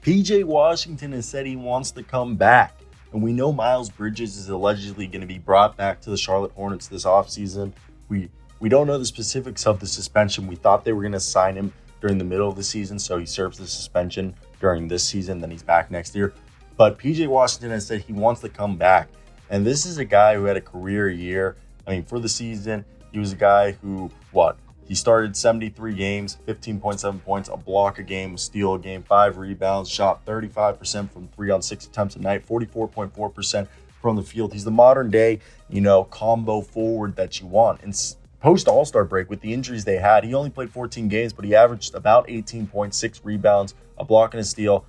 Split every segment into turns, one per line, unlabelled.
PJ Washington has said he wants to come back. And we know Miles Bridges is allegedly going to be brought back to the Charlotte Hornets this offseason. We don't know the specifics of the suspension. We thought they were going to sign him during the middle of the season, so he serves the suspension during this season, then he's back next year. But PJ Washington has said he wants to come back. And this is a guy who had a career year. I mean, for the season, he was a guy who, he started 73 games, 15.7 points, a block a game, a steal a game, 5 rebounds, shot 35% from 3 on 6 attempts a night, 44.4% from the field. He's the modern day, combo forward that you want. And post All-Star break, with the injuries they had, he only played 14 games, but he averaged about 18.6 rebounds, a block and a steal,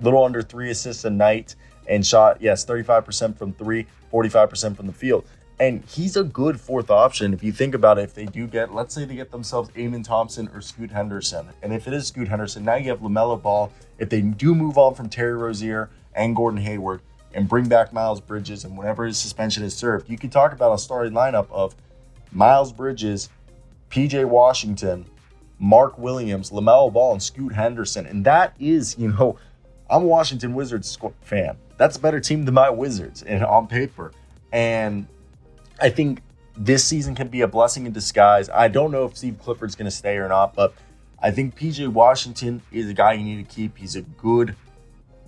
little under 3 assists a night, and shot, 35% from 3, 45% from the field. And he's a good fourth option if you think about it. If they do get, let's say they get themselves Amen Thompson or Scoot Henderson. And if it is Scoot Henderson, now you have LaMelo Ball. If they do move on from Terry Rozier and Gordon Hayward and bring back Miles Bridges, and whenever his suspension is served, you could talk about a starting lineup of Miles Bridges, PJ Washington, Mark Williams, LaMelo Ball, and Scoot Henderson. And that is, I'm a Washington Wizards fan. That's a better team than my Wizards on paper. And I think this season can be a blessing in disguise. I don't know if Steve Clifford's going to stay or not, but I think PJ Washington is a guy you need to keep. He's a good,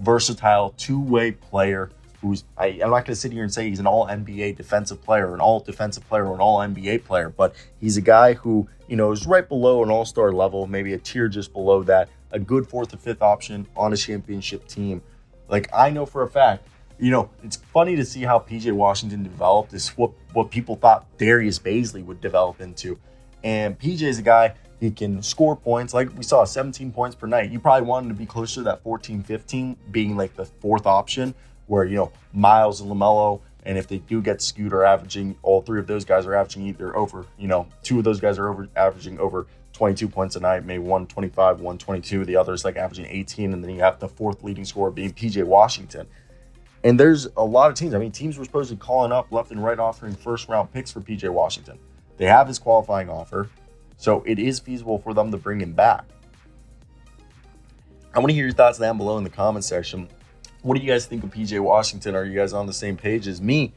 versatile, two-way player who's, I'm not going to sit here and say he's an all-NBA defensive player, an all-defensive player, or an all-NBA player, but he's a guy who, is right below an all-star level, maybe a tier just below that, a good fourth or fifth option on a championship team. Like, I know for a fact, it's funny to see how PJ Washington developed. Is what people thought Darius Baisley would develop into. And PJ is a guy, he can score points. Like we saw, 17 points per night. You probably want him to be closer to that 14, 15, being like the fourth option, where, Miles and LaMelo, and if they do get Scoot, are averaging, all three of those guys are averaging either over, two of those guys are averaging over 22 points a night, maybe 125, 122. The other is like averaging 18, and then you have the fourth leading scorer being PJ Washington. And there's a lot of teams. I mean, teams were supposedly calling up left and right, offering first-round picks for PJ Washington. They have his qualifying offer, so it is feasible for them to bring him back. I want to hear your thoughts down below in the comment section. What do you guys think of PJ Washington? Are you guys on the same page as me?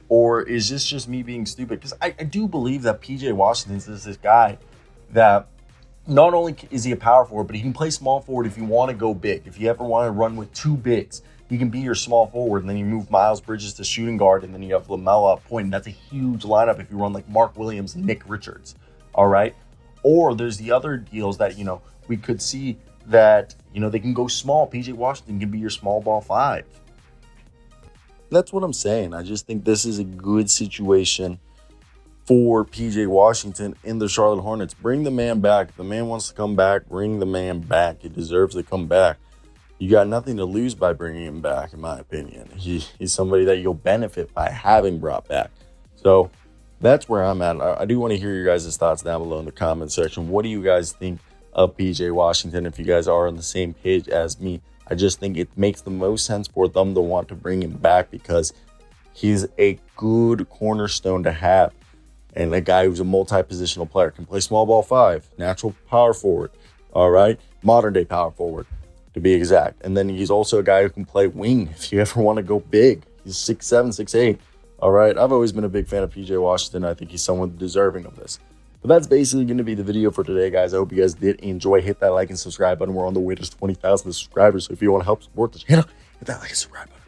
Or is this just me being stupid? Because I do believe that PJ Washington is this guy that not only is he a power forward, but he can play small forward if you want to go big. If you ever want to run with two bigs, he can be your small forward, and then you move Miles Bridges to shooting guard, and then you have LaMelo at point. And that's a huge lineup if you run like Mark Williams and Nick Richards, all right? Or there's the other deals that, we could see that, they can go small. PJ Washington can be your small ball 5. That's what I'm saying. I just think this is a good situation for PJ Washington in the Charlotte Hornets. Bring the man back. If the man wants to come back, bring the man back. He deserves to come back. You got nothing to lose by bringing him back, in my opinion. He's somebody that you'll benefit by having brought back. So that's where I'm at. I do want to hear your guys' thoughts down below in the comment section. What do you guys think of PJ Washington? If you guys are on the same page as me, I just think it makes the most sense for them to want to bring him back because he's a good cornerstone to have. And a guy who's a multi-positional player, can play small ball 5, natural power forward, all right? Modern day power forward, to be exact. And then he's also a guy who can play wing if you ever want to go big. He's 6'7", 6'8", all right? I've always been a big fan of PJ Washington. I think he's someone deserving of this. But that's basically going to be the video for today, guys. I hope you guys did enjoy. Hit that like and subscribe button. We're on the way to 20,000 subscribers. So if you want to help support the channel, hit that like and subscribe button.